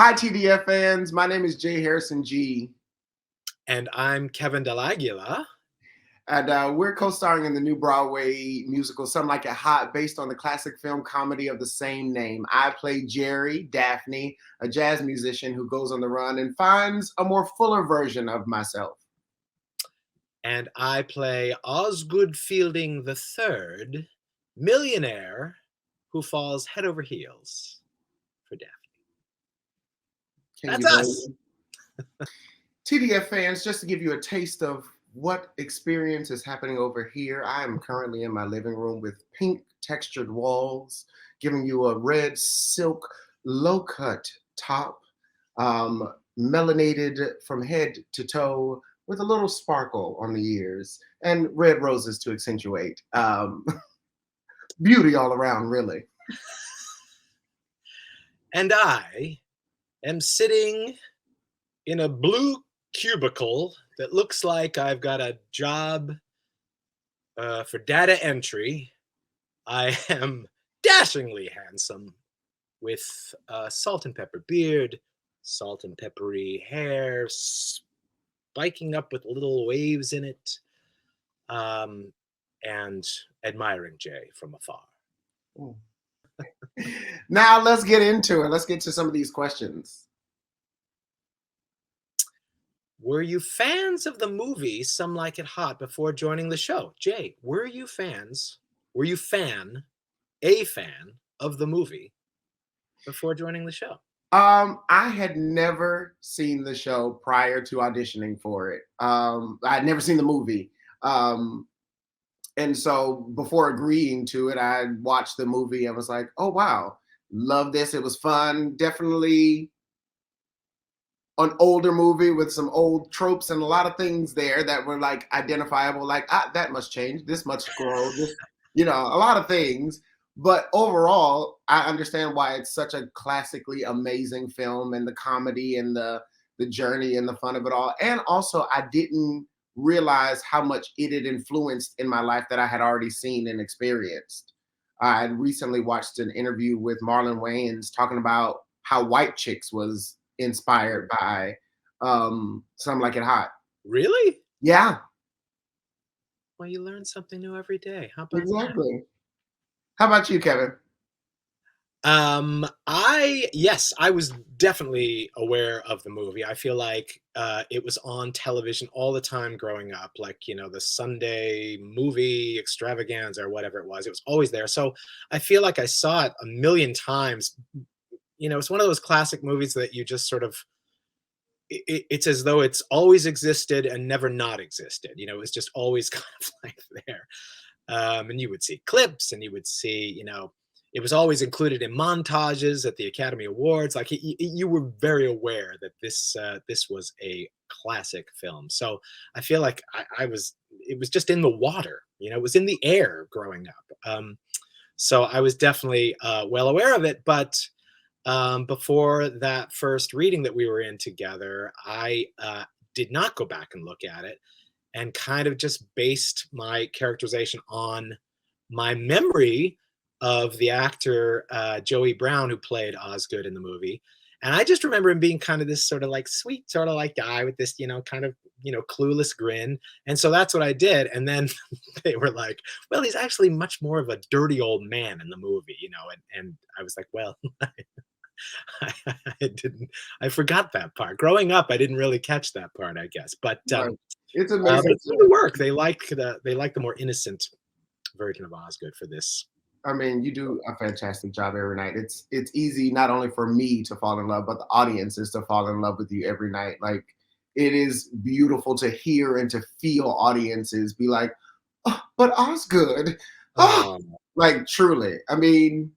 Hi, TDF fans. My name is Jay Harrison G. And I'm Kevin Del Aguila. And we're co-starring in the new Broadway musical, Some Like It Hot, based on the classic film comedy of the same name. I play Jerry, Daphne, a jazz musician who goes on the run and finds a more fuller version of myself. And I play Osgood Fielding III, millionaire who falls head over heels for Daphne. Can That's you us. TDF fans, just to give you a taste of what experience is happening over here, I am currently in my living room with pink textured walls, giving you a red silk low-cut top, melanated from head to toe with a little sparkle on the ears and red roses to accentuate. Beauty all around, really. And I am sitting in a blue cubicle that looks like I've got a job for data entry. I am dashingly handsome with a salt and pepper beard, salt and peppery hair, spiking up with little waves in it, and admiring Jay from afar. Now let's get into it. Let's get to some of these questions. Were you fans of the movie Some Like It Hot before joining the show? Jay, were you fan of the movie before joining the show? I had never seen the show prior to auditioning for it. I had never seen the movie. And so before agreeing to it, I watched the movie and was like, oh, wow, love this. It was fun. Definitely an older movie with some old tropes and a lot of things there that were like identifiable, like that must change, this must grow, this, a lot of things. But overall, I understand why it's such a classically amazing film, and the comedy and the journey and the fun of it all. And also, I didn't realize how much it had influenced in my life that I had already seen and experienced. I had recently watched an interview with Marlon Wayans talking about how White Chicks was inspired by Some Like It Hot. Really? Yeah. Well, you learn something new every day. How about Exactly. That? How about you, Kevin? I was definitely aware of the movie. I feel like it was on television all the time growing up, like, the Sunday movie extravaganza or whatever it was always there. So I feel like I saw it a million times. It's one of those classic movies that you just sort of, it's as though it's always existed and never not existed. It's just always kind of like there. And you would see clips and you would see, it was always included in montages at the Academy Awards. Like you were very aware that this was a classic film. So I feel like it was just in the water, it was in the air growing up. So I was definitely well aware of it. But before that first reading that we were in together, I did not go back and look at it, and kind of just based my characterization on my memory of the actor Joey Brown, who played Osgood in the movie. And I just remember him being kind of this sort of like sweet sort of like guy with this, kind of, clueless grin. And so that's what I did. And then they were like, well, he's actually much more of a dirty old man in the movie, and I was like, well, I forgot that part. Growing up, I didn't really catch that part, I guess. But it's amazing. It's going to work. They like the more innocent version of Osgood for this. I mean, you do a fantastic job every night. It's easy not only for me to fall in love, but the audiences to fall in love with you every night. Like, it is beautiful to hear and to feel audiences be like, oh, but Osgood, like truly. I mean,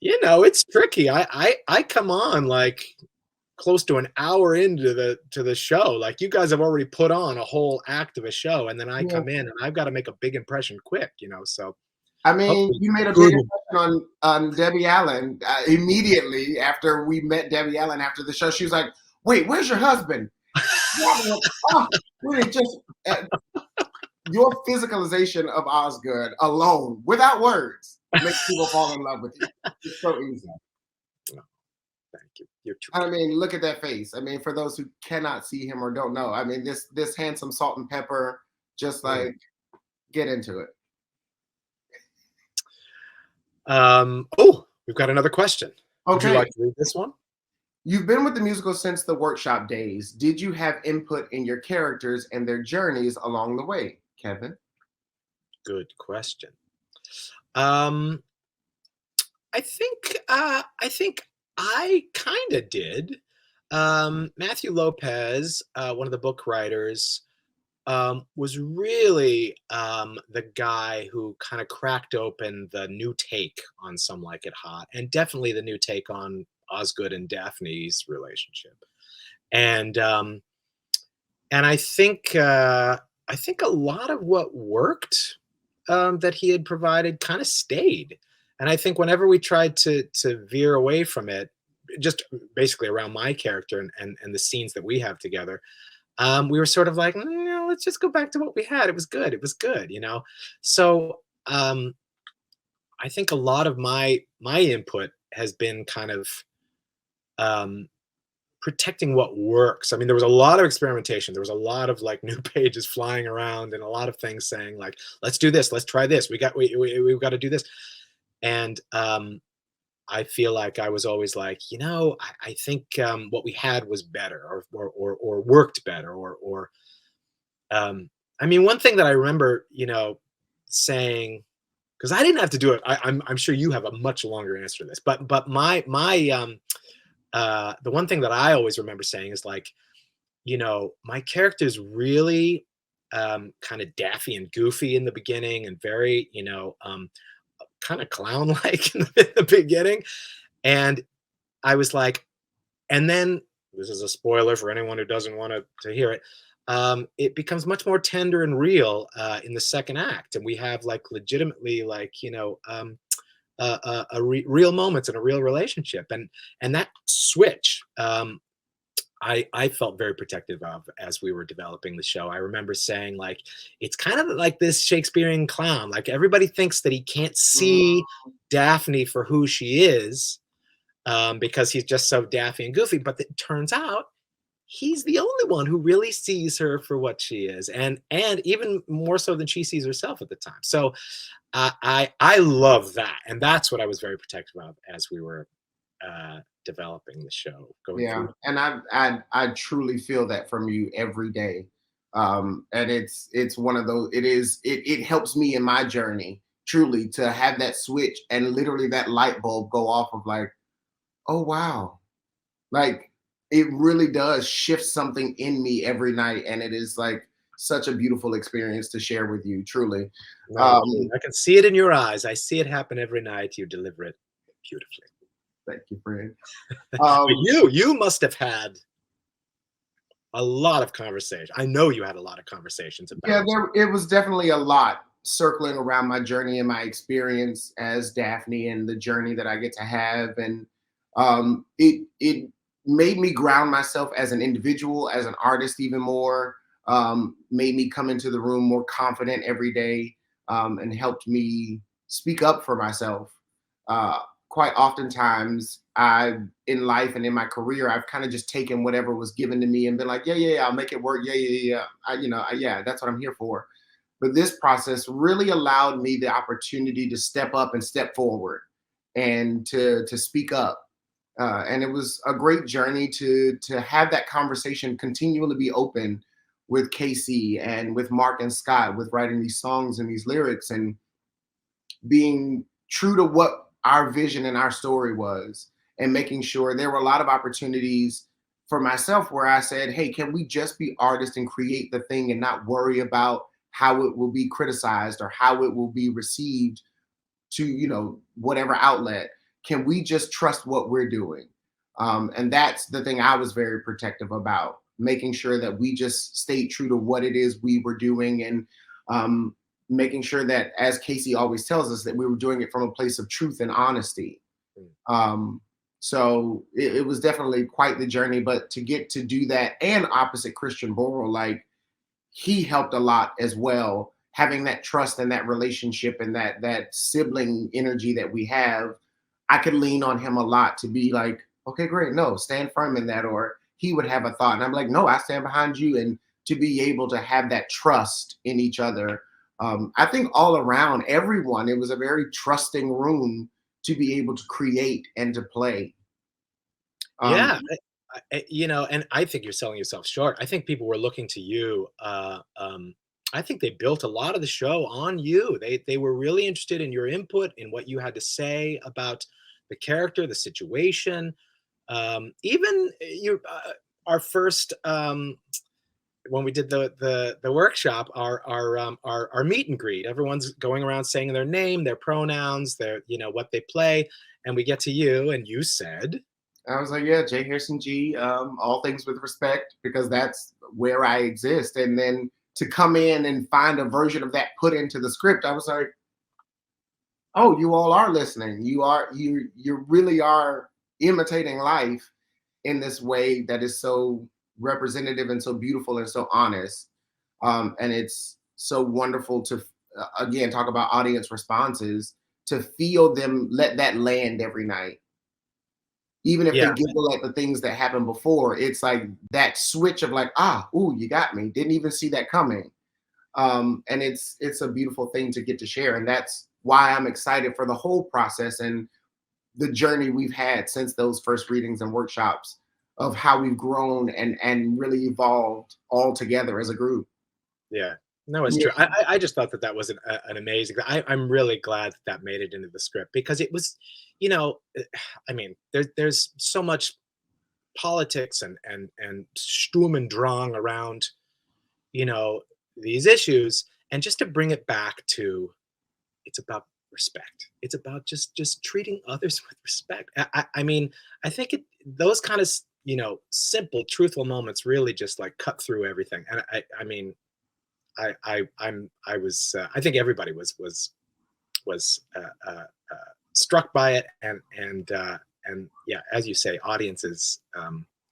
it's tricky. I come on like close to an hour into the show. Like, you guys have already put on a whole act of a show, and then I come in and I've got to make a big impression quick, so. I mean, you made a big impression on Debbie Allen immediately after we met Debbie Allen after the show. She was like, wait, where's your husband? Really, just your physicalization of Osgood alone, without words, makes people fall in love with you. It's so easy. Thank you. You're too I kind. mean, look at that face. I mean, for those who cannot see him or don't know, I mean, this handsome salt and pepper, just Mm. like get into it. Oh, we've got another question. Would you Okay. like to read this one? You've been with the musical since the workshop days. Did you have input in your characters and their journeys along the way, Kevin? Good question. Um, I think I kind of did. Matthew Lopez, one of the book writers, was really the guy who kind of cracked open the new take on Some Like It Hot, and definitely the new take on Osgood and Daphne's relationship. And and I think a lot of what worked that he had provided kind of stayed. And I think whenever we tried to veer away from it, just basically around my character and the scenes that we have together, we were sort of like, "No, let's just go back to what we had. It was good. It was good, you know." So I think a lot of my input has been kind of um, protecting what works. I mean, there was a lot of experimentation. There was a lot of like new pages flying around and a lot of things saying like, let's do this, let's try this. We've got to do this. And I feel like I was always like, I think what we had was better or worked better I mean, one thing that I remember, saying, because I didn't have to do it. I'm sure you have a much longer answer to this, but the one thing that I always remember saying is like, my character's really kind of daffy and goofy in the beginning and very, kind of clown like in the beginning. And I was like, and then this is a spoiler for anyone who doesn't want to hear it. It becomes much more tender and real in the second act. And we have like legitimately like, real moments in a real relationship. And that switch, I felt very protective of as we were developing the show. I remember saying like, it's kind of like this Shakespearean clown. Like everybody thinks that he can't Mm, see Daphne for who she is because he's just so daffy and goofy. But it turns out he's the only one who really sees her for what she is, and even more so than she sees herself at the time. So I love that, and that's what I was very protective of as we were developing the show going yeah, through. and I truly feel that from you every day. And it's one of those. It helps me in my journey truly to have that switch and literally that light bulb go off of like, oh wow, like it really does shift something in me every night, and it is like such a beautiful experience to share with you, truly. No, Um, I can see it in your eyes. I see it happen every night. You deliver it beautifully. Thank you, friend. But you must have had a lot of conversation. I know you had a lot of conversations Yeah, about. it was definitely a lot circling around my journey and my experience as Daphne and the journey that I get to have, and it made me ground myself as an individual, as an artist, even more. Made me come into the room more confident every day, and helped me speak up for myself. Uh, Quite oftentimes, I in life and in my career, I've kind of just taken whatever was given to me and been like, yeah, yeah, yeah, I'll make it work. Yeah, yeah, yeah. Yeah, that's what I'm here for. But this process really allowed me the opportunity to step up and step forward and to speak up. And it was a great journey to have that conversation continually be open with Casey and with Mark and Scott with writing these songs and these lyrics and being true to what our vision and our story was, and making sure there were a lot of opportunities for myself where I said, hey, can we just be artists and create the thing and not worry about how it will be criticized or how it will be received to, whatever outlet? Can we just trust what we're doing? And that's the thing I was very protective about, making sure that we just stayed true to what it is we were doing, and um, making sure that, as Casey always tells us, that we were doing it from a place of truth and honesty. Um, so it was definitely quite the journey, but to get to do that, and opposite Christian Borle, like he helped a lot as well, having that trust and that relationship and that sibling energy that we have. I could lean on him a lot to be like, okay, great. No, stand firm in that. Or he would have a thought. And I'm like, no, I stand behind you. And to be able to have that trust in each other. I think all around everyone, it was a very trusting room to be able to create and to play. Um, Yeah, you know, and I think you're selling yourself short. I think people were looking to you. I think they built a lot of the show on you. They were really interested in your input, in what you had to say about the character, the situation. Even you, our first when we did the workshop, our meet and greet. Everyone's going around saying their name, their pronouns, their what they play, and we get to you, and you said. I was like, yeah, Jay Harrison G, all things with respect, because that's where I exist. And then to come in and find a version of that put into the script, I was like, oh, you all are listening. You really are imitating life in this way that is so representative and so beautiful and so honest. And it's so wonderful to again talk about audience responses, to feel them let that land every night. Even if they Yeah, giggle at the things that happened before, it's like that switch of like, ah, ooh, you got me. Didn't even see that coming. And it's a beautiful thing to get to share. And that's why I'm excited for the whole process and the journey we've had since those first readings and workshops, of how we've grown and really evolved all together as a group. yeah. No, it's Yeah. true. I just thought that that was an amazing. I'm really glad that that made it into the script, because it was, you know, I mean, there's so much politics and Sturm und Drang around, you know, these issues, and just to bring it back to, it's about respect. It's about just treating others with respect. I mean, I think those kind of simple, truthful moments really just like cut through everything. And I mean, I was I think everybody was struck by it, and yeah, as you say, audiences,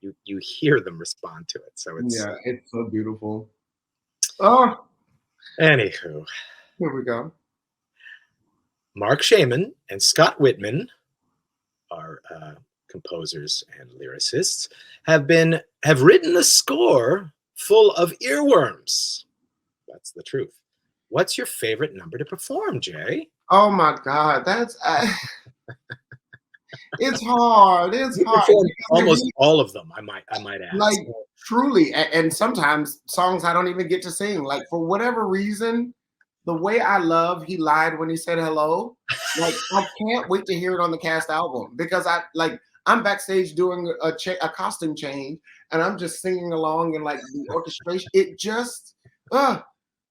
you hear them respond to it. So it's Yeah, it's so beautiful. Oh, anywho, here we go. Mark Shaman and Scott Whitman, our composers and lyricists, have written a score full of earworms. That's the truth. What's your favorite number to perform, Jay? Oh my God, that's it's hard. It's You hard performed because it almost really, all of them. I might add. like, truly, and sometimes songs I don't even get to sing. Like, for whatever reason, the way I love "He Lied When He Said Hello," like, I can't wait to hear it on the cast album, because I'm backstage doing a costume change, and I'm just singing along, and like the orchestration, it just, uh,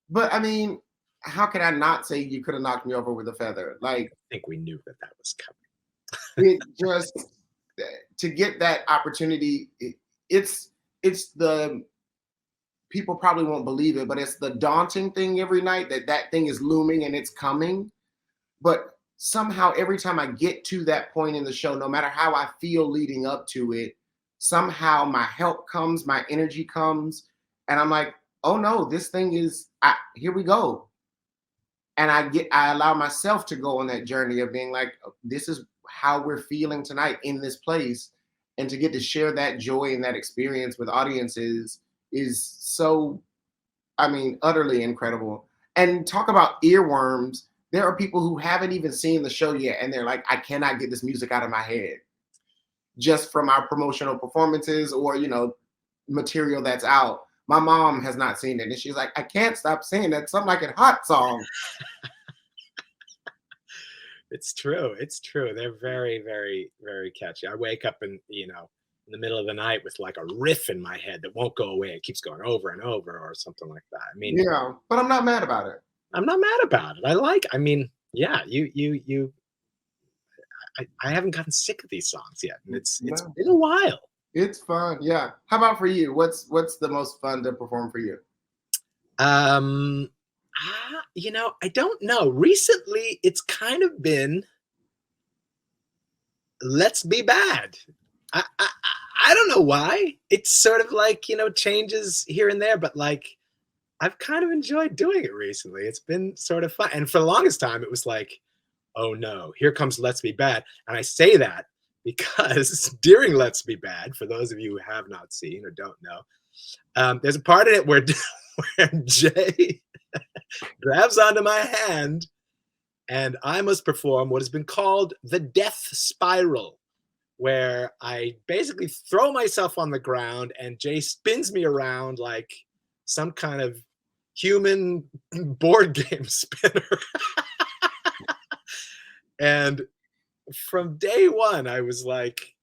but I mean, how can I not say "You Could Have Knocked Me Over with a Feather"? Like, I think we knew that that was coming. it just, to get that opportunity, it's the, people probably won't believe it, but it's the daunting thing every night, that thing is looming and it's coming. But somehow every time I get to that point in the show, no matter how I feel leading up to it, somehow my help comes, my energy comes, and I'm like, oh no, this thing is, here we go. And I allow myself to go on that journey of being like, "Oh, this is how we're feeling tonight in this place." And to get to share that joy and that experience with audiences is so, I mean, utterly incredible. And talk about earworms. There are people who haven't even seen the show yet, and they're like, I cannot get this music out of my head, just from our promotional performances, or, material that's out. My mom has not seen it, and she's like, I can't stop singing that. Something like a hot song. It's true. It's true. They're very, very, very catchy. I wake up in the middle of the night with like a riff in my head that won't go away. It keeps going over and over, or something like that. I mean, Yeah, but I'm not mad about it. I'm not mad about it. I mean, yeah, I haven't gotten sick of these songs yet, and it's No, been a while. it's fun. Yeah. How about for you? What's the most fun to perform for you? Um, I don't know. Recently, it's kind of been "Let's Be Bad." I don't know why. It's sort of like, changes here and there, but like I've kind of enjoyed doing it recently. It's been sort of fun. And for the longest time, it was like, oh no, here comes "Let's Be Bad." And I say that because during Let's Be Bad, for those of you who have not seen or don't know, there's a part in it where, where Jay grabs onto my hand and I must perform what has been called the death spiral, where I basically throw myself on the ground and Jay spins me around like some kind of human board game spinner. And from day one, I was like,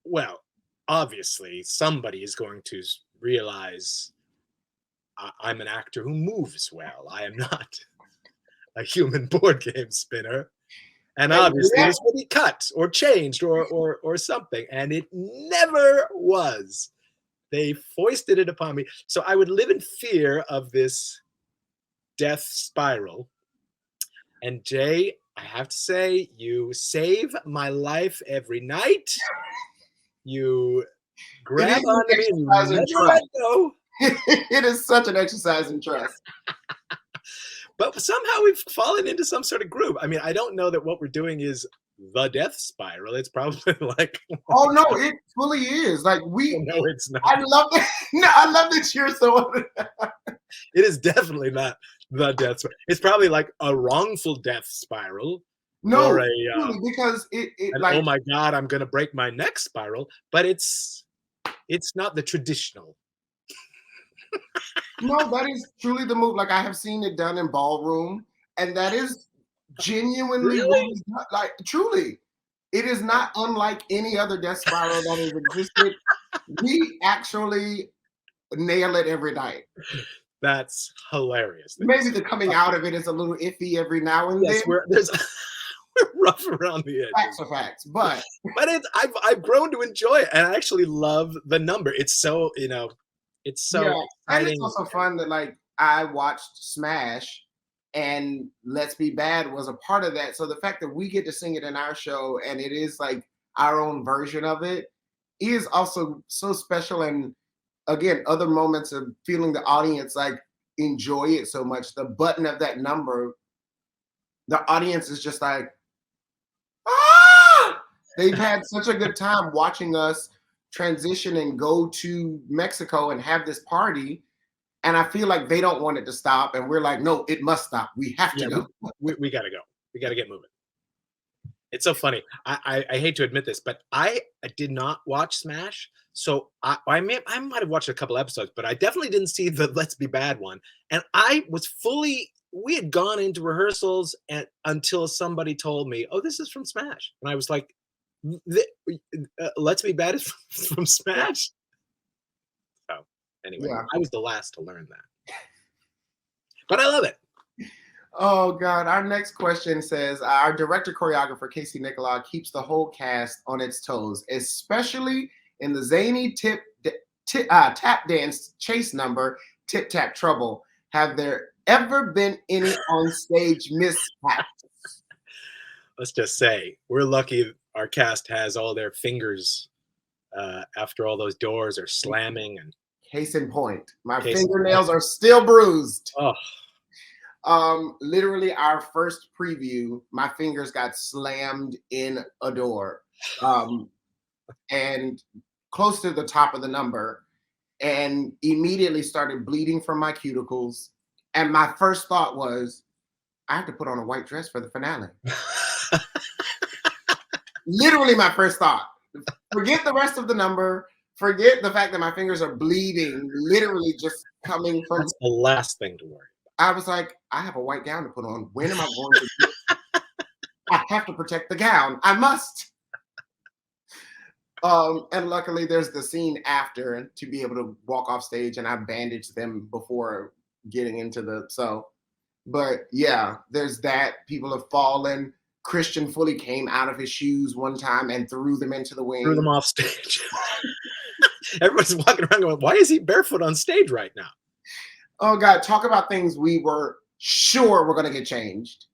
well, obviously somebody is going to realize I'm an actor who moves well. I am not a human board game spinner. And obviously this will be cut or changed or something. And it never was. They foisted it upon me. So I would live in fear of this death spiral. And Jay, I have to say, you save my life every night. You grab onto me and you never let go. It is such an exercise in trust. But somehow we've fallen into some sort of groove. I mean, I don't know that what we're doing is the death spiral. It's probably like, oh no, it fully is. Like no, it's not. I love that. No, I love that you're so. It is definitely not the death spiral. It's probably like a wrongful death spiral. No, or really, because it like, oh my God, I'm gonna break my neck spiral. But it's not the traditional. No, that is truly the move. Like I have seen it done in ballroom, and that is genuinely really? like truly. It is not unlike any other death spiral that has existed. We actually nail it every night. That's hilarious. Maybe the coming out of it is a little iffy every now and then. We're rough around the edges. Facts are facts, but I've grown to enjoy it, and I actually love the number. It's so it's so exciting. And it's also fun that like I watched Smash, and Let's Be Bad was a part of that. So the fact that we get to sing it in our show and it is like our own version of it is also so special. And again, other moments of feeling the audience like enjoy it so much. The button of that number, the audience is just like, ah! They've had such a good time watching us transition and go to Mexico and have this party. And I feel like they don't want it to stop. And we're like, no, it must stop. We have to go. We got to go. We got to get moving. It's so funny. I hate to admit this, but I did not watch Smash. So I might have watched a couple episodes, but I definitely didn't see the Let's Be Bad one. And I was we had gone into rehearsals until somebody told me, oh, this is from Smash. And I was like, Let's Be Bad is from Smash. So anyway, I was the last to learn that. But I love it. Oh God, our next question says, our director choreographer, Casey Nicolau, keeps the whole cast on its toes, especially in the zany tap dance chase number, Tip Tap Trouble. Have there ever been any on stage mishaps? Let's just say we're lucky our cast has all their fingers after all those doors are slamming. And case in point, my fingernails are still bruised. Literally our first preview, my fingers got slammed in a door and close to the top of the number, and immediately started bleeding from my cuticles. And my first thought was, I have to put on a white dress for the finale. Literally my first thought. Forget the rest of the number. Forget the fact that my fingers are bleeding, literally just coming from. That's the last thing to worry about. I was like, I have a white gown to put on. When am I going to do it? I have to protect the gown. I must. And luckily there's the scene after to be able to walk off stage, and I bandaged them before getting into but yeah, there's that. People have fallen. Christian fully came out of his shoes one time and threw them into the wing. Threw them off stage. Everyone's walking around going, why is he barefoot on stage right now? Oh God, talk about things we were sure were going to get changed.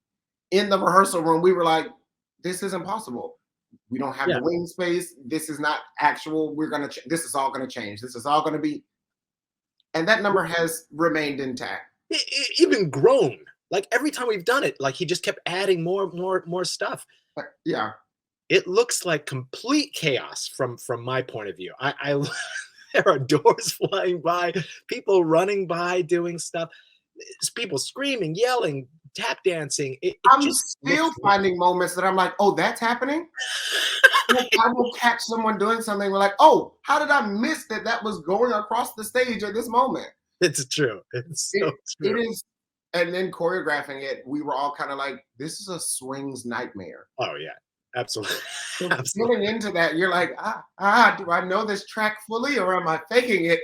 In the rehearsal room, we were like, this is impossible. We don't have the wing space. This is not actual. This is all going to change. This is all going to be. And that number has remained intact. Even grown. Like every time we've done it, like he just kept adding more stuff. Yeah. it looks like complete chaos from my point of view. I there are doors flying by, people running by doing stuff, people screaming, yelling, tap dancing. It I'm just looks still finding moments that I'm like, oh, that's happening. Like, I will catch someone doing something. We're like, oh, how did I miss that? That was going across the stage at this moment. it's true. It's so It true. is, and then choreographing it, we were all kind of like, this is a swings nightmare. Oh yeah, absolutely, So absolutely. getting into that, you're like, do I know this track fully or am I faking it?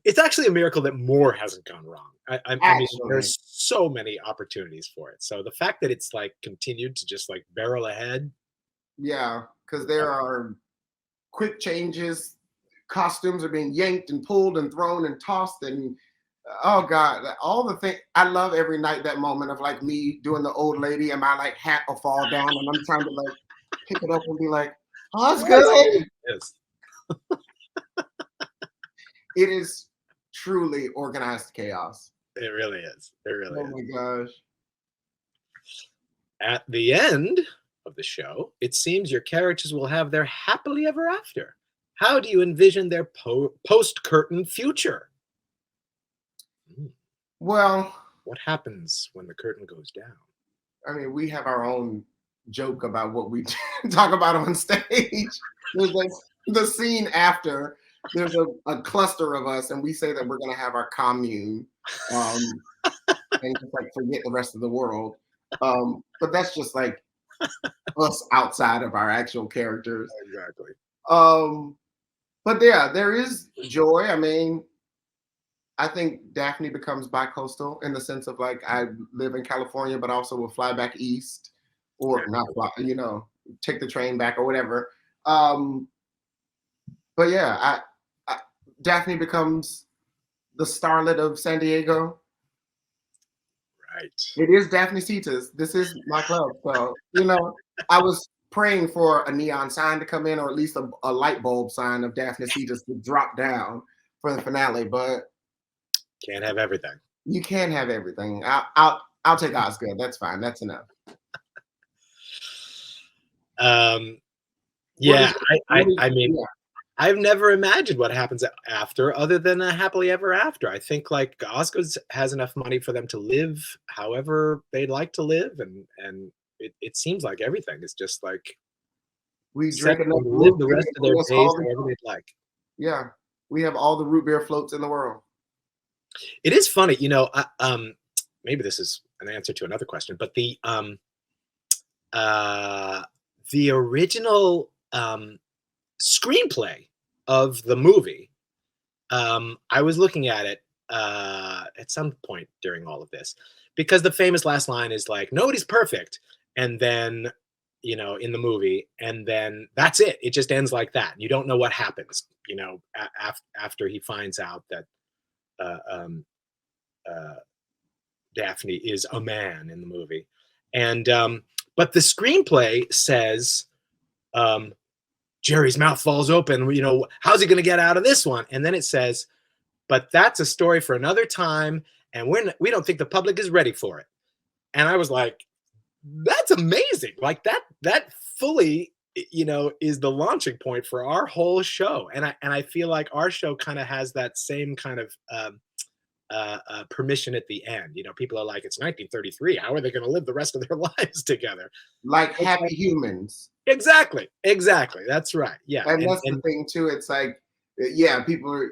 It's actually a miracle that more hasn't gone wrong. I mean, Actually, there's so many opportunities for it. So the fact that it's like continued to just like barrel ahead. yeah, because there are quick changes. Costumes are being yanked and pulled and thrown and tossed and oh god, all the things. I love every night that moment of like me doing the old lady and my like hat will fall down and I'm trying to like pick it up and be like, oh, it's good. Yes, It is truly organized chaos. it really is. It really Oh is. my gosh. At the end of the show, it seems your characters will have their happily ever after. How do you envision their post curtain future? Hmm, Well, what happens when the curtain goes down? I mean, we have our own joke about what we talk about on stage. There's like the scene after. There's a cluster of us, and we say that we're going to have our commune, um, and just like forget the rest of the world. But that's just like us outside of our actual characters. Exactly. Um, but yeah, there is joy. I mean, I think Daphne becomes bi-coastal in the sense of like I live in California, but also will fly back east, or not fly, take the train back or whatever. Um, but yeah, Daphne becomes the starlet of San Diego. Right. It is Daphne Cetus. This is my club. So, I was praying for a neon sign to come in or at least a light bulb sign of Daphne Cetus to drop down for the finale, but Can't have everything. you can have everything. I'll take Osgood. That's fine. That's enough. Um, What yeah, is what is I mean, yeah. I've never imagined what happens after other than a happily ever after. I think like Oscar has enough money for them to live however they'd like to live, and it seems like everything is just like We set drink for enough them to root live the beer rest to of their get us days all the however they'd like. yeah. We have all the root beer floats in the world. It is funny, maybe this is an answer to another question, but uh, the original screenplay of the movie, I was looking at it at some point during all of this because the famous last line is like, nobody's perfect. And then, in the movie, and then that's it. It just ends like that. You don't know what happens, after he finds out that uh, um, uh, Daphne is a man in the movie. And, but the screenplay says, um, Jerry's mouth falls open. How's he going to get out of this one? And then it says, but that's a story for another time, and we don't think the public is ready for it. And I was like, that's amazing. Like that fully, is the launching point for our whole show. And I feel like our show kind of has that same kind of permission at the end. People are like, it's 1933. How are they going to live the rest of their lives together? Like It's happy like, humans. exactly. That's right. Yeah. And And that's the thing too. It's like, yeah, people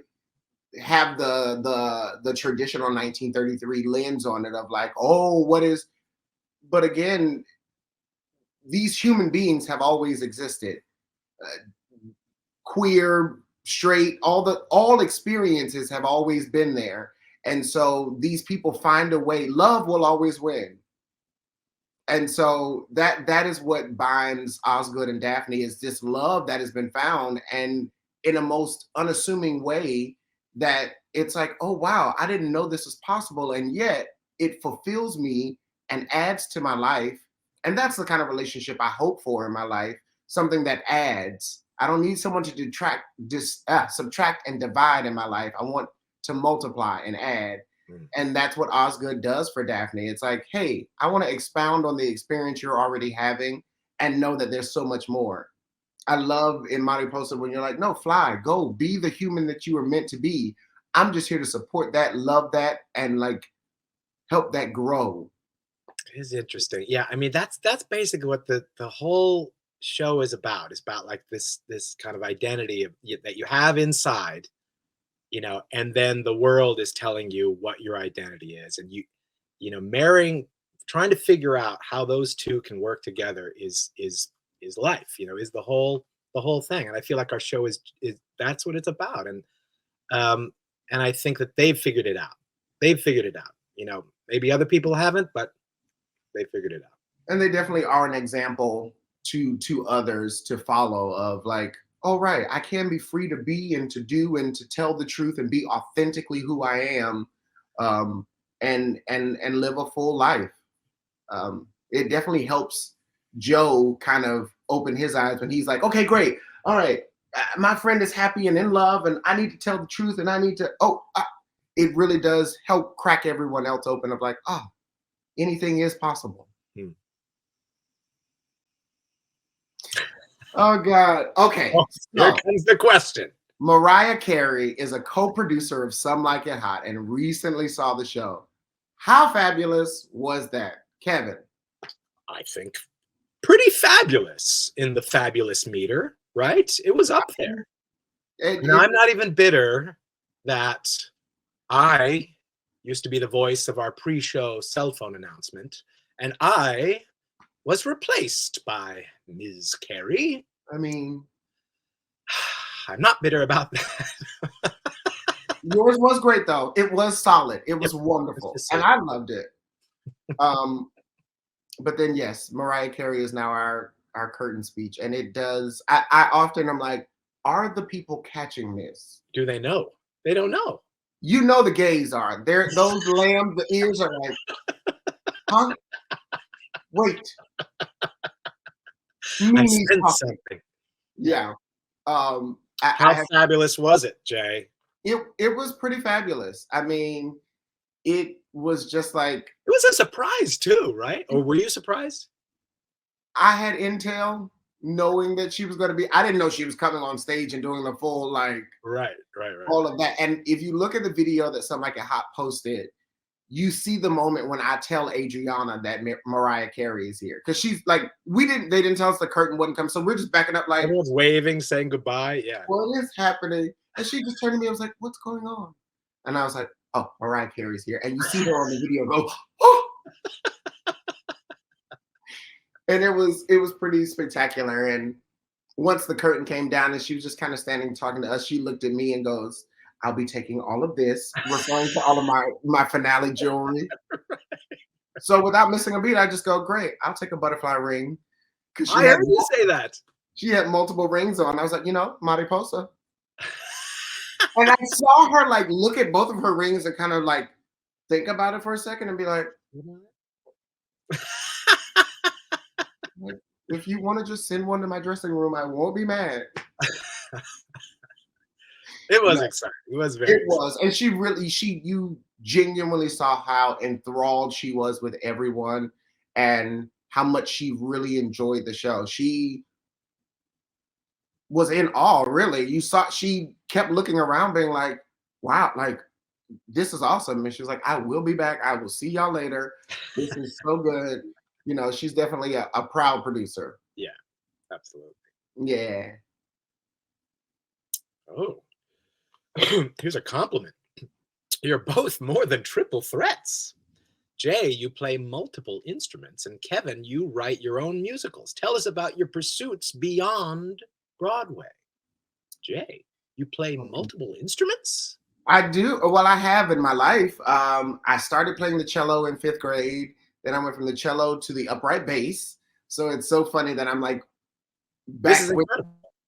have the traditional 1933 lens on it of like, oh, what is, but again, these human beings have always existed. Queer, straight, all experiences have always been there. And so these people find a way. Love will always win. And so that is what binds Osgood and Daphne is this love that has been found, and in a most unassuming way that it's like, oh wow, I didn't know this was possible, and yet it fulfills me and adds to my life. And that's the kind of relationship I hope for in my life, something that adds. I don't need someone to subtract and divide in my life. I want to multiply and add. And that's what Osgood does for Daphne. It's like, hey, I want to expound on the experience you're already having and know that there's so much more. I love in Mariposa when you're like, no, fly, go, be the human that you were meant to be. I'm just here to support that, love that, and like help that grow. It is interesting. Yeah, I mean that's basically what the whole show is about. It's about like this kind of identity that you have inside, and then the world is telling you what your identity is, and marrying, trying to figure out how those two can work together is life. Is the whole thing. And I feel like our show is that's what it's about. And I think that they've figured it out. They've figured it out. Maybe other people haven't, but they figured it out. And they definitely are an example to others to follow of like, oh right, I can be free to be and to do and to tell the truth and be authentically who I am, and live a full life. It definitely helps Joe kind of open his eyes when he's like, okay, great, all right, my friend is happy and in love, and I need to tell the truth, and I need to. It really does help crack everyone else open of like, oh, anything is possible. Oh God. Okay. Here comes the question. Mariah Carey is a co-producer of Some Like It Hot and recently saw the show. How fabulous was that, Kevin? I think pretty fabulous in the fabulous meter, right? It was up there. Now, I'm not even bitter that I used to be the voice of our pre-show cell phone announcement, and I was replaced by Ms. Carey. I mean, I'm not bitter about that. Yours was great, though. It was solid. It was wonderful, and I loved it. But then, yes, Mariah Carey is now our curtain speech, and it does. I often am like, are the people catching this? Do they know? They don't know. You know the gays are. They're those lambs. The ears are like, huh? Wait. I sense something. Yeah. How fabulous was it, Jay? It was pretty fabulous. I mean, it was just like, it was a surprise too, right? Or were you surprised? I had intel knowing that she was going to be. I didn't know she was coming on stage and doing the full like right all of that. And if you look at the video that Some Like It Hot posted, you see the moment when I tell Adriana that Mariah Carey is here, because she's like, they didn't tell us the curtain wouldn't come, so we're just backing up like everyone's waving, saying goodbye. Yeah, what is happening? And she just turned to me. I was like, what's going on? And I was like, oh, Mariah Carey's here. And you see her on the video go, oh. And it was pretty spectacular. And once the curtain came down and she was just kind of standing talking to us, she looked at me and goes, I'll be taking all of this, referring to all of my finale jewelry. Right. So without missing a beat, I just go, great, I'll take a butterfly ring. I heard you say that. She had multiple rings on. I was like, Mariposa. And I saw her like look at both of her rings and kind of like think about it for a second and be like, if you want to just send one to my dressing room, I won't be mad. It was exciting. It was very exciting. Was. And you genuinely saw how enthralled she was with everyone and how much she really enjoyed the show. She was in awe, really. You saw she kept looking around being like, wow, like this is awesome. And she was like, I will be back. I will see y'all later. This is so good. She's definitely a proud producer. Yeah, absolutely. Yeah. Oh, here's a compliment. You're both more than triple threats. Jay, you play multiple instruments, and Kevin, you write your own musicals. Tell us about your pursuits beyond Broadway. Jay, you play multiple instruments? I do. Well, I have in my life. I started playing the cello in 5th grade. Then I went from the cello to the upright bass. So it's so funny that I'm like back with,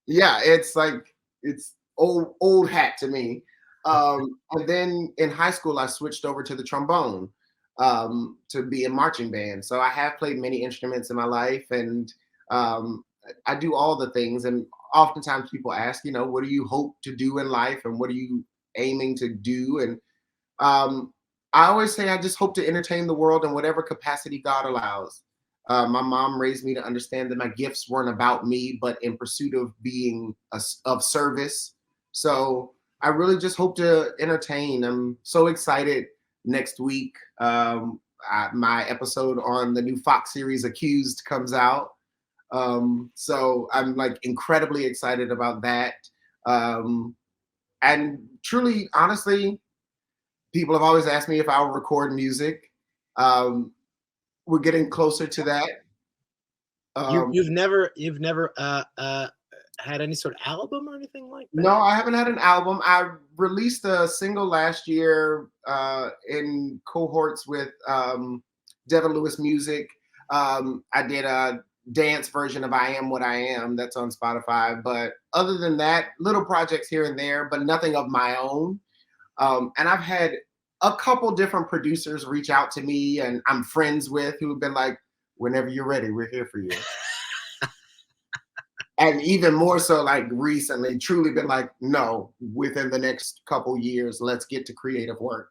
yeah, it's like it's old hat to me. And then in high school, I switched over to the trombone to be in marching band. So I have played many instruments in my life, and I do all the things. And oftentimes people ask, what do you hope to do in life, and what are you aiming to do? And I always say I just hope to entertain the world in whatever capacity God allows. My mom raised me to understand that my gifts weren't about me, but in pursuit of being of service. So I really just hope to entertain. I'm so excited next week. My episode on the new Fox series Accused comes out. So I'm like incredibly excited about that. Um, and truly, honestly, people have always asked me if I'll record music. Um, we're getting closer to that. You Um, you've never had any sort of album or anything like no, that? I haven't had an album. I released a single last year in cohorts with Devin Lewis Music. I did a dance version of I Am What I Am that's on Spotify. But other than that, little projects here and there, but nothing of my own. And I've had a couple different producers reach out to me and I'm friends with who have been like, whenever you're ready, we're here for you. And even more so, like recently, truly been like, no, within the next couple years, let's get to creative work.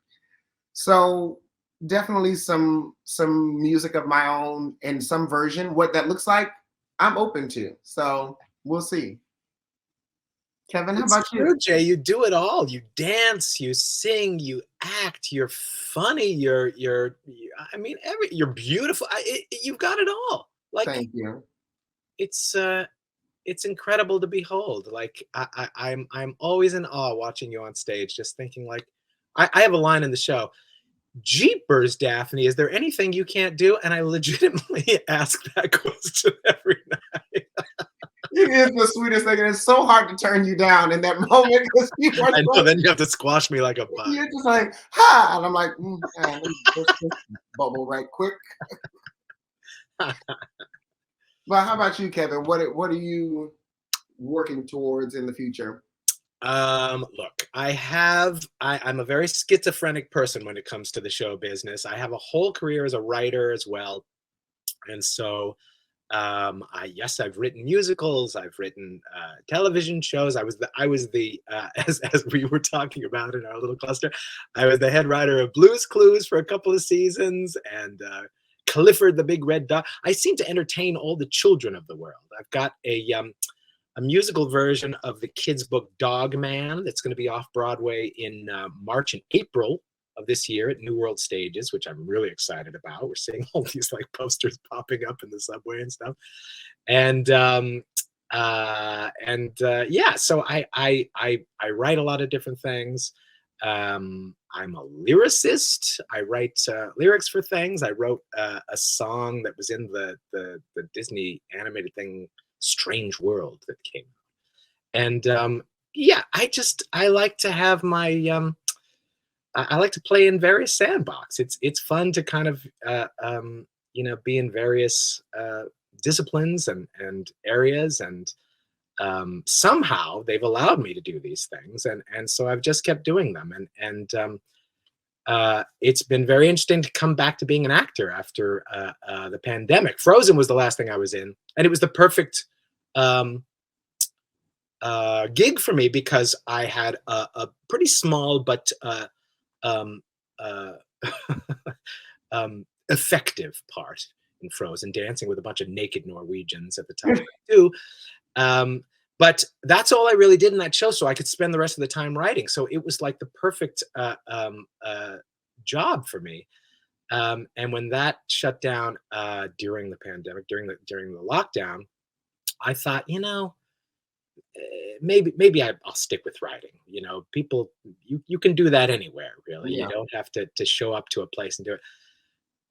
So definitely some music of my own in some version. What that looks like, I'm open to. So we'll see. Kevin, how It's about you? true, Jay. You do it all. You dance, you sing, you act. You're funny. I mean, you're beautiful. You've got it all. Like Thank you. it's incredible to behold. Like I'm always in awe watching you on stage, just thinking like I have a line in the show. Jeepers, Daphne, is there anything you can't do? And I legitimately ask that question every night. It is the sweetest thing, and it's so hard to turn you down in that moment because you are I know, so, then you have to squash me like a bug. you're just like, ha, and I'm like, let me push this bubble right quick. But how about you, Kevin? What are you working towards in the future? Look, I'm a very schizophrenic person when it comes to the show business. I have a whole career as a writer as well. And so yes, I've written musicals, I've written television shows. I was the as we were talking about in our little cluster, I was the head writer of Blue's Clues for a couple of seasons, and Clifford the Big Red Dog. I seem to entertain all the children of the world. I've got a musical version of the kids' book Dog Man that's going to be off Broadway in March and April of this year at New World Stages, which I'm really excited about. We're seeing all these like posters popping up in the subway and stuff. And yeah, so I write a lot of different things. I'm a lyricist. I write lyrics for things. I wrote a song that was in the Disney animated thing Strange World that came out. And yeah, I like to have my I like to play in various sandbox. It's fun to kind of be in various disciplines and areas, and somehow they've allowed me to do these things, and so I've just kept doing them, and it's been very interesting to come back to being an actor after the pandemic. Frozen was the last thing I was in, and it was the perfect gig for me because I had a pretty small but um, uh, effective part in Frozen, dancing with a bunch of naked Norwegians at the time too. But that's all I really did in that show, so I could spend the rest of the time writing. So it was like the perfect job for me. And when that shut down during the pandemic, during the lockdown, I thought, maybe I'll stick with writing. People, you can do that anywhere, really. Yeah. You don't have to show up to a place and do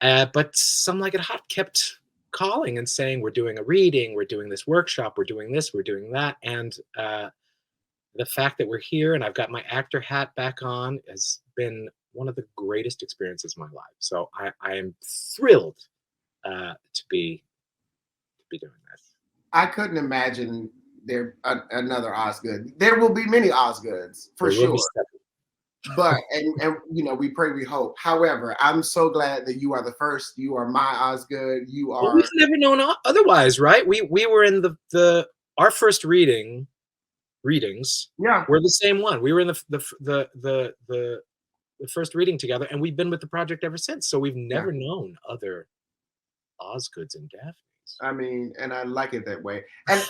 it. But Some Like It Hot kept calling and saying, we're doing a reading, we're doing this workshop, we're doing this, we're doing that. And the fact that we're here and I've got my actor hat back on has been one of the greatest experiences of my life. So I am thrilled to be doing this. I couldn't imagine another Osgood. There will be many Osgoods for There will be sure. 7. But and we pray, we hope. However, I'm so glad that you are the first. You are my Osgood. You Well, are. we've never known otherwise, right? We were in our first readings Yeah. were the same one. We were in the first reading together, and we've been with the project ever since. So we've never known other Osgoods and Daphnes. I mean, and I like it that way. And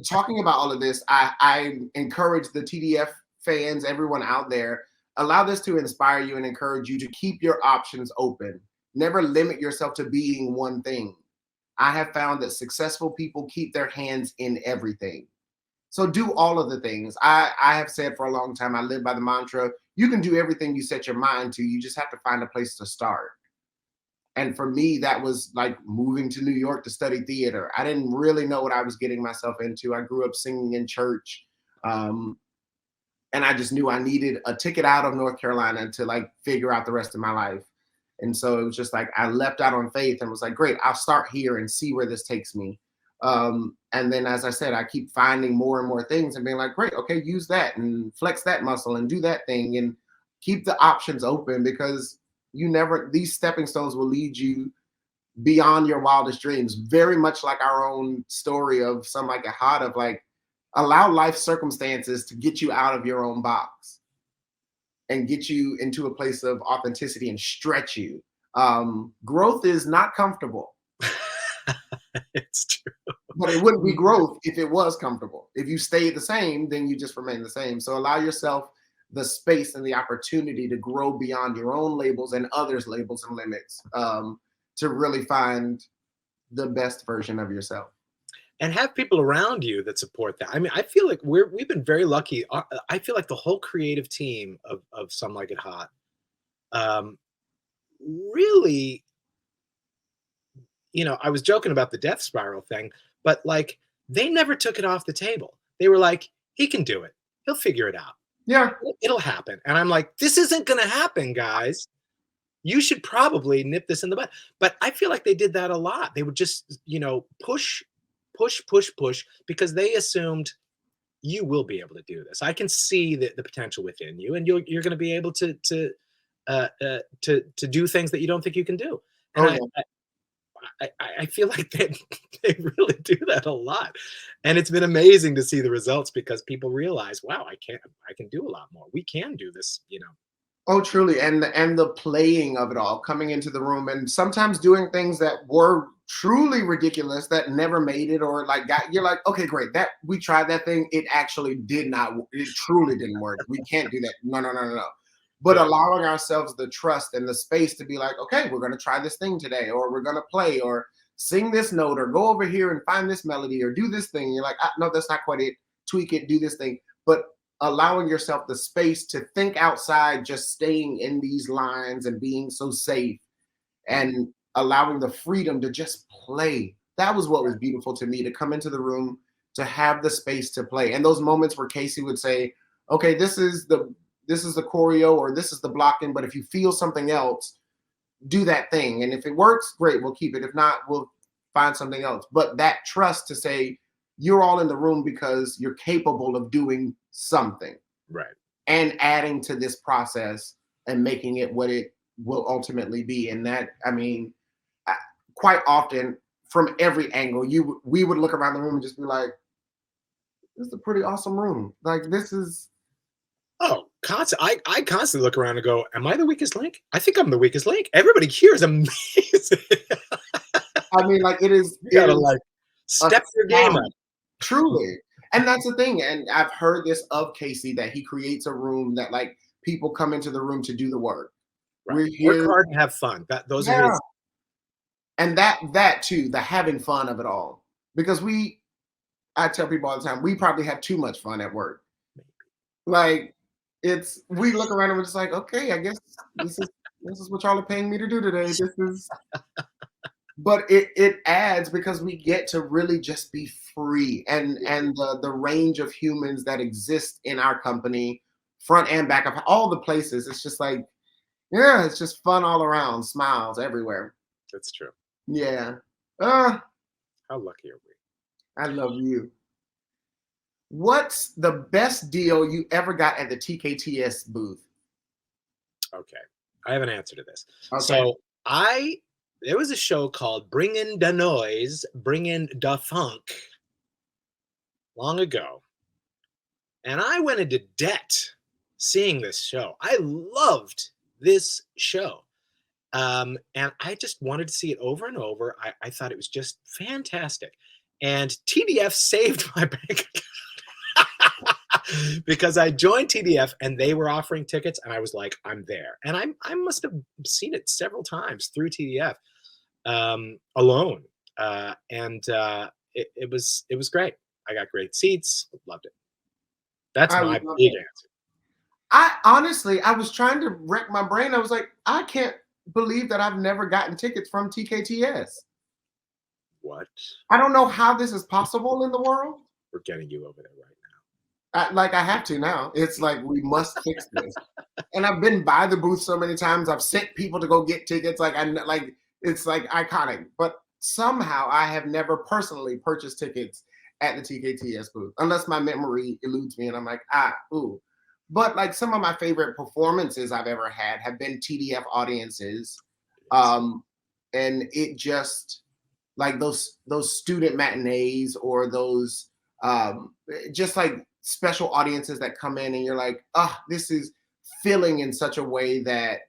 talking about all of this, I encourage the TDF fans, everyone out there, allow this to inspire you and encourage you to keep your options open. Never limit yourself to being one thing. I have found that successful people keep their hands in everything. So do all of the things. I have said for a long time, I live by the mantra, you can do everything you set your mind to. You just have to find a place to start. And for me, that was like moving to New York to study theater. I didn't really know what I was getting myself into. I grew up singing in church. And I just knew I needed a ticket out of North Carolina to like figure out the rest of my life. And so it was just like, I leapt out on faith and was like, great, I'll start here and see where this takes me. And then, as I said, I keep finding more and more things and being like, great, okay, use that and flex that muscle and do that thing and keep the options open, because these stepping stones will lead you beyond your wildest dreams. Very much like our own story of Some Like It Hot, of like, allow life circumstances to get you out of your own box and get you into a place of authenticity and stretch you. Growth is not comfortable. It's true. But it wouldn't be growth if it was comfortable. If you stayed the same, then you just remain the same. So allow yourself the space and the opportunity to grow beyond your own labels and others' labels and limits, to really find the best version of yourself. And have people around you that support that. I mean, I feel like we've been very lucky. I feel like the whole creative team of Some Like It Hot, really, I was joking about the death spiral thing, but like, they never took it off the table. They were like, he can do it. He'll figure it out. Yeah. It'll happen. And I'm like, this isn't going to happen, guys. You should probably nip this in the bud. But I feel like they did that a lot. They would just, push, because they assumed you will be able to do this. I can see the potential within you, and you're going to be able to do things that you don't think you can do. And I feel like they really do that a lot, and it's been amazing to see the results, because people realize, wow, I can do a lot more. We can do this, Oh, truly. And the playing of it all, coming into the room and sometimes doing things that were truly ridiculous that never made it, or like you're like, okay, great, that we tried that thing. It actually it truly didn't work. We can't do that. No. But Yeah. allowing ourselves the trust and the space to be like, okay, we're going to try this thing today, or we're going to play, or sing this note, or go over here and find this melody, or do this thing. You're like, no, that's not quite it. Tweak it, do this thing. But allowing yourself the space to think outside, just staying in these lines and being so safe, and allowing the freedom to just play. That was what was beautiful to me, to come into the room, to have the space to play. And those moments where Casey would say, okay, this is the choreo, or this is the blocking, but if you feel something else, do that thing. And if it works, great, we'll keep it. If not, we'll find something else. But that trust to say, you're all in the room because you're capable of doing something. Right. And adding to this process and making it what it will ultimately be. And that, I mean, quite often from every angle, we would look around the room and just be like, this is a pretty awesome room. Like, this is. Oh, I constantly look around and go, am I the weakest link? I think I'm the weakest link. Everybody here is amazing. I mean, like, it is. You gotta like step your game up. Truly. And that's the thing. And I've heard this of Casey, that he creates a room that like people come into the room to do the work. Right. We're here. Work hard and have fun. Those are his. And that too, the having fun of it all. Because I tell people all the time, we probably have too much fun at work. Like, we look around and we're just like, okay, I guess this is what y'all are paying me to do today. This is. But it adds, because we get to really just be free, and the range of humans that exist in our company, front and back of all the places. It's just like, yeah, it's just fun all around, smiles everywhere. That's true. Yeah. How lucky are we? I love you. What's the best deal you ever got at the TKTS booth? Okay, I have an answer to this. Okay. So there was a show called Bring in the Noise, Bring in the Funk long ago. And I went into debt seeing this show. I loved this show. And I just wanted to see it over and over. I thought it was just fantastic. And TDF saved my bank account because I joined TDF and they were offering tickets, and I was like, I'm there. And I must have seen it several times through TDF alone. It was great. I got great seats, loved it. That's I my love big it. answer. I honestly, I was trying to wreck my brain. I was like, I can't believe that I've never gotten tickets from TKTS. What? I don't know how this is possible in the world. We're getting you over there right Like I have to now. It's like we must fix this. And I've been by the booth so many times. I've sent people to go get tickets. Like it's like iconic. But somehow I have never personally purchased tickets at the TKTS booth, unless my memory eludes me and I'm like, ooh. But like some of my favorite performances I've ever had have been TDF audiences. now. And it just like those student matinees or those just like special audiences that come in and you're like, this is filling in such a way that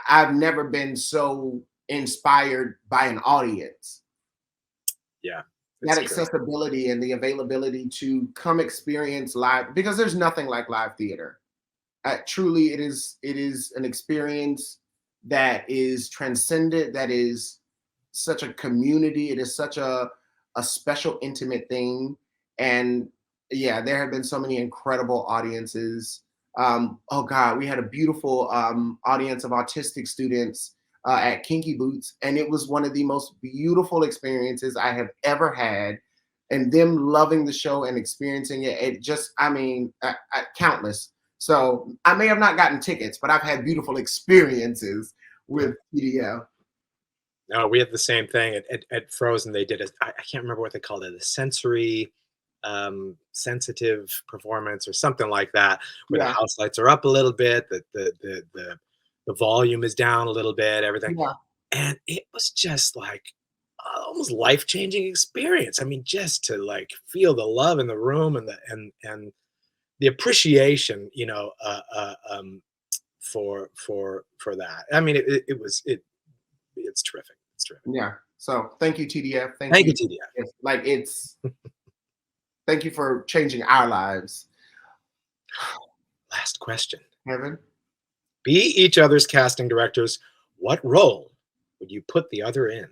I've never been so inspired by an audience. Yeah, That it's true. accessibility and the availability to come experience live, because there's nothing like live theater. Truly, it is an experience that is transcendent. That is such a community. It is such a special, intimate thing. And yeah, there have been so many incredible audiences. Oh God, we had a beautiful audience of autistic students at Kinky Boots, and it was one of the most beautiful experiences I have ever had. And them loving the show and experiencing it, it just, I mean, countless. So I may have not gotten tickets, but I've had beautiful experiences with PDF. No, we had the same thing at Frozen. They did I can't remember what they called it, a sensory sensitive performance or something like that, where the Yeah, house lights are up a little bit, the volume is down a little bit, everything. yeah, And it was just like almost life-changing experience. I mean, just to like feel the love in the room and the appreciation, for that. I mean, it's terrific. It's terrific. yeah. So thank you, TDF. Thank Thank you, you. TDF. Thank you for changing our lives. Last question. Heaven. Be each other's casting directors. What role would you put the other in?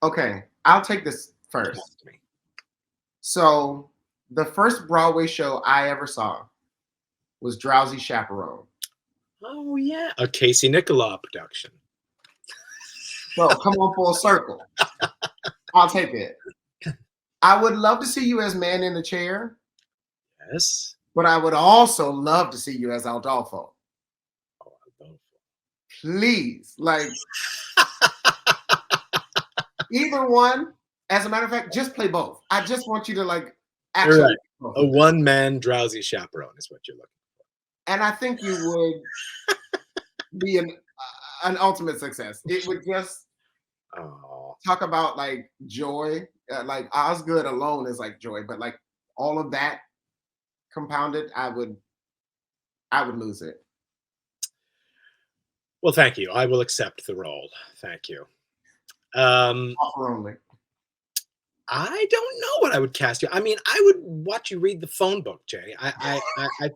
Okay, I'll take this Talk first. to me. So the first Broadway show I ever saw was Drowsy Chaperone. Oh yeah, a Casey Nicola production. So come on full circle. I'll take it. I would love to see you as Man in the Chair, Yes. but I would also love to see you as Aldolfo. Oh, I love Please, like either one. As a matter of fact, just play both. I just want you to like You're actually. right. A one-man drowsy chaperone is what you're looking And I think you would be an ultimate success. It would just for. Oh, talk about like joy. Like Osgood alone is like joy, but like all of that compounded, I would lose it. well, thank you. I will accept the role. Thank you. Um, Offer only. I don't know what I would cast you. I mean, I would watch you read the phone book, Jay. I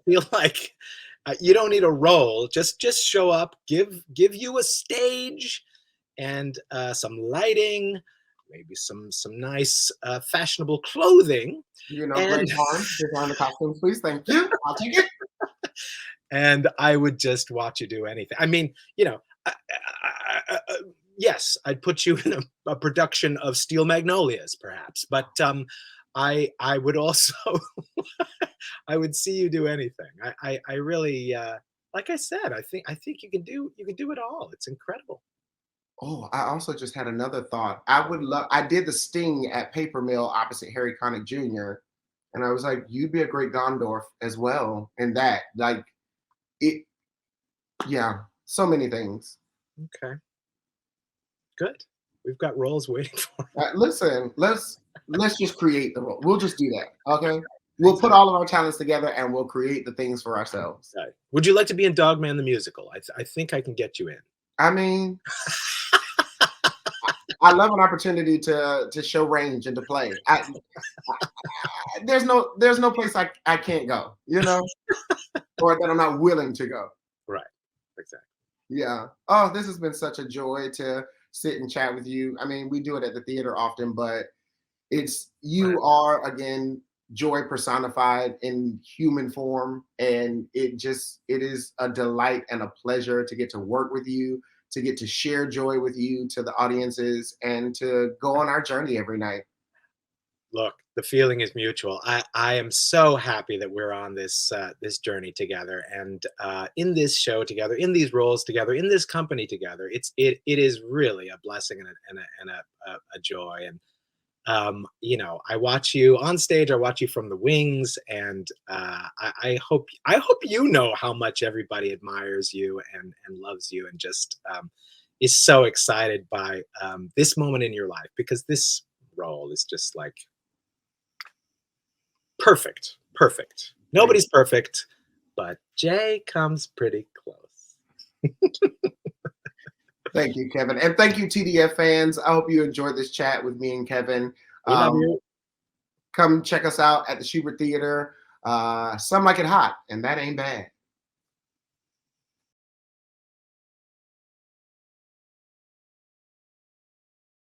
feel like you don't need a role. Just show up, give you a stage and some lighting, maybe some nice fashionable clothing, Greg and Barnes, design the costumes, please. Thank you. I'll take it. and I would just watch you do anything. I mean, yes, I'd put you in a production of Steel Magnolias, perhaps, but I would also I would see you do anything. I really like I said, I think you can do it all. It's incredible. Oh, I also just had another thought. I did the Sting at Paper Mill opposite Harry Connick Jr. And I was like, you'd be a great Gondorf as well. And that, like, it, yeah, so many things. Okay, good. We've got roles waiting for. Listen, let's just create the role. We'll just do that. Okay. We'll put all of our talents together and we'll create the things for ourselves. Right. Would you like to be in Dogman the musical? I think I can get you in. I mean, I love an opportunity to show range and to play. There's no place I can't go, you know, or that I'm not willing to go. Right. Exactly. Yeah. Oh, this has been such a joy to sit and chat with you. I mean, we do it at the theater often, but you are again joy personified in human form, and it is a delight and a pleasure to get to work with you, to get to share joy with you, to the audiences, and to go on our journey every night. Look, the feeling is mutual. I am so happy that we're on this this journey together, and in this show together, in these roles together, in this company together. It is really a blessing and a joy. And you know, I watch you on stage, I watch you from the wings, and I hope you know how much everybody admires you and loves you, and just is so excited by this moment in your life, because this role is just like perfect. Nobody's perfect, but Jay comes pretty close. Thank you, Kevin. And thank you, TDF fans. I hope you enjoyed this chat with me and Kevin. We love you. Come check us out at the Schubert Theater. Some like it hot, and that ain't bad.